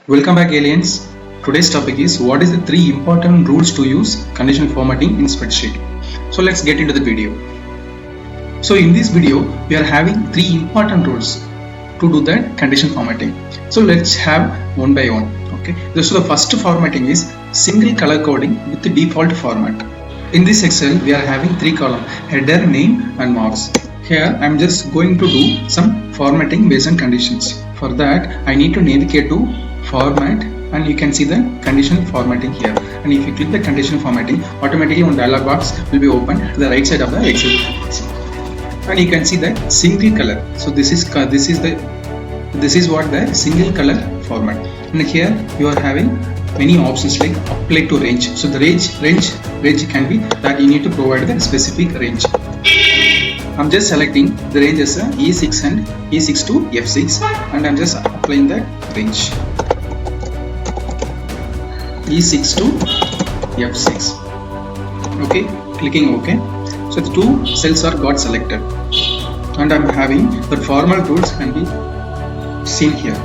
Welcome back, aliens. Today's topic is what is the 3 important rules to use conditional formatting in spreadsheet. So let's get into the video. So in this video we are having 3 important rules to do that conditional formatting. So let's have one by one. Okay. So the first formatting is single color coding with the default format. In this Excel we are having 3 columns: header, name and marks. Here I am just going to do some formatting based on conditions. For that I need to navigate to format, and you can see the conditional formatting here, and if you click the conditional formatting, automatically one dialog box will be opened to the right side of the Excel, and you can see that single color. So this is what the single color format, and here you are having many options like apply to range. So the range can be that you need to provide the specific range. I'm just selecting the range as a E6 and E6 to F6, and I'm just applying that range. E6 to F6. Okay, clicking OK. So the 2 cells are got selected, and I'm having the format rules can be seen here.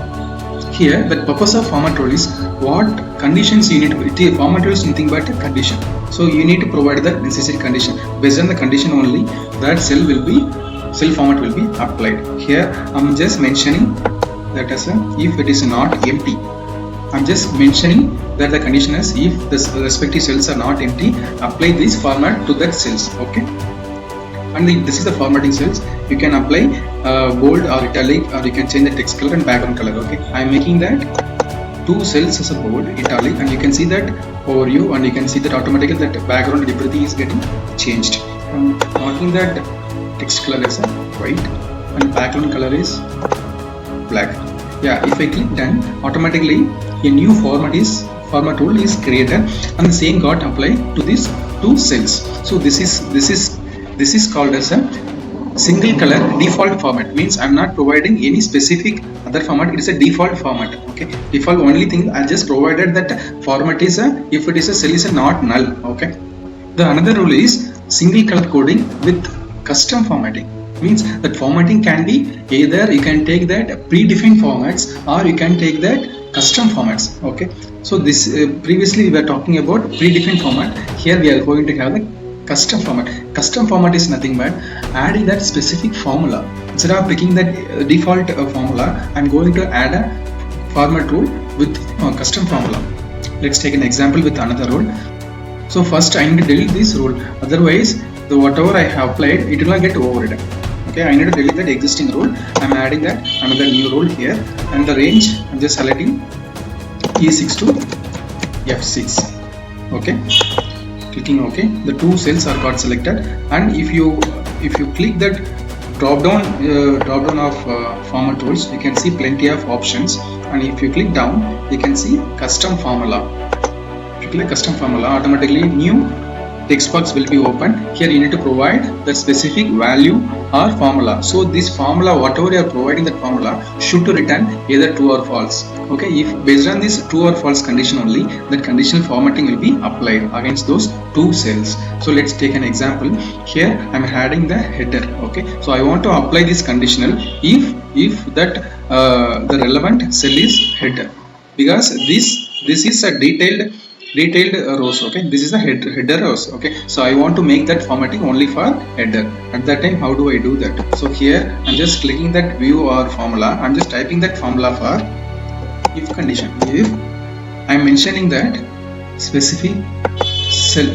Here the purpose of format rule is what conditions you need to. Format rule is nothing but a condition. So you need to provide the necessary condition. Based on the condition only, that cell format will be applied. Here I'm just mentioning that as if it is not empty. I'm just mentioning that the condition is if the respective cells are not empty, apply this format to that cells. Okay, and this is the formatting cells. You can apply bold or italic, or you can change the text color and background color. Okay, I'm making that 2 cells as a bold, italic, and you can see that overview, and you can see that automatically that background and everything is getting changed. I'm marking that text color as a white and background color is black. Yeah, if I click done, automatically a new format rule is created, and the same got applied to these 2 cells. So this is called as a single color default format. Means I'm not providing any specific other format. It is a default format. Okay, default only thing I just provided that format is if it is a cell is not null. Okay, the another rule is single color coding with custom formatting. Means that formatting can be either you can take that predefined formats, or you can take that custom formats. Okay, so this previously we were talking about predefined format. Here we are going to have the custom format. Custom format is nothing but adding that specific formula. Instead of picking that default formula, I'm going to add a format rule with custom formula. Let's take an example with another rule. So first I need to delete this rule, otherwise the whatever I have applied, it will not get overridden. Okay, I need to delete that existing rule. I'm adding that another new rule here, and the range I'm just selecting E6 to F6. Okay, clicking OK. The 2 cells are got selected, and if you click that drop down of format rules, you can see plenty of options, and if you click down, you can see custom formula. If you click custom formula, automatically new text box will be open. Here you need to provide the specific value or formula. So this formula, whatever you are providing, that formula should to return either true or false. Okay, if based on this true or false condition only, that conditional formatting will be applied against those 2 cells. So let's take an example. Here I'm adding the header. Okay, so I want to apply this conditional if that the relevant cell is header, because this is a detailed rows. Okay, this is a header rows. Okay, so I want to make that formatting only for header. At that time, how do I do that? So here I'm just clicking that view or formula. I'm just typing that formula for if condition. If I'm mentioning that specific cell,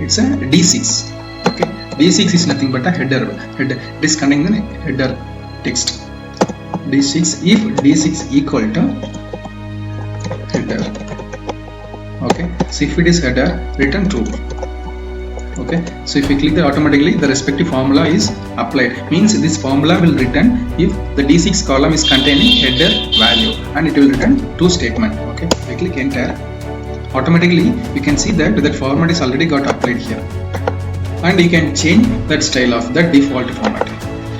it's a D6. Okay, D6 is nothing but a header. It is containing the header text. D6, if D6 equal to header. Okay, so if it is header, return true. Okay, so if you click that, automatically the respective formula is applied. Means this formula will return if the D6 column is containing header value, and it will return true statement. Okay, I click enter. Automatically you can see that that format is already got applied here, and you can change that style of that default format.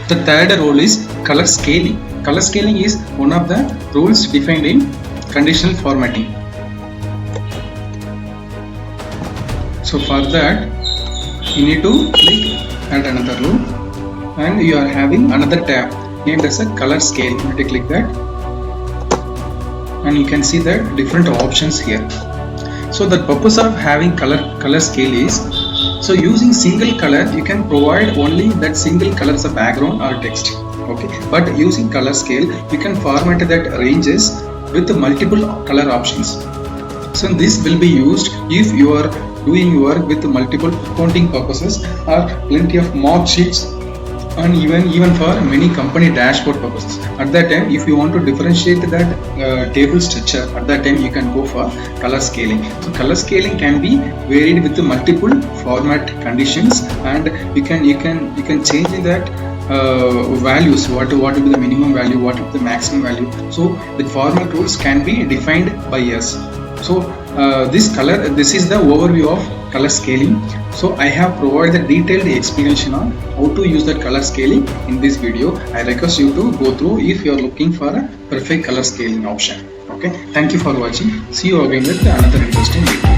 The third rule is color scaling. Color scaling is one of the rules defined in conditional formatting. So for that you need to click add another rule, and you are having another tab named as a color scale. You need to click that, and you can see the different options here. So the purpose of having color scale is, so using single color you can provide only that single color as a background or text, okay, but using color scale you can format that ranges with multiple color options. So this will be used if you are doing work with multiple accounting purposes or plenty of mark sheets, and even for many company dashboard purposes. At that time, if you want to differentiate that table structure, at that time you can go for color scaling. So color scaling can be varied with multiple format conditions, and you can change that values, what will be the minimum value, what will be the maximum value. So the format rules can be defined by us. So this is the overview of color scaling. So I have provided detailed explanation on how to use that color scaling in this video. I request you to go through if you are looking for a perfect color scaling option. Okay, thank you for watching. See you again with another interesting video.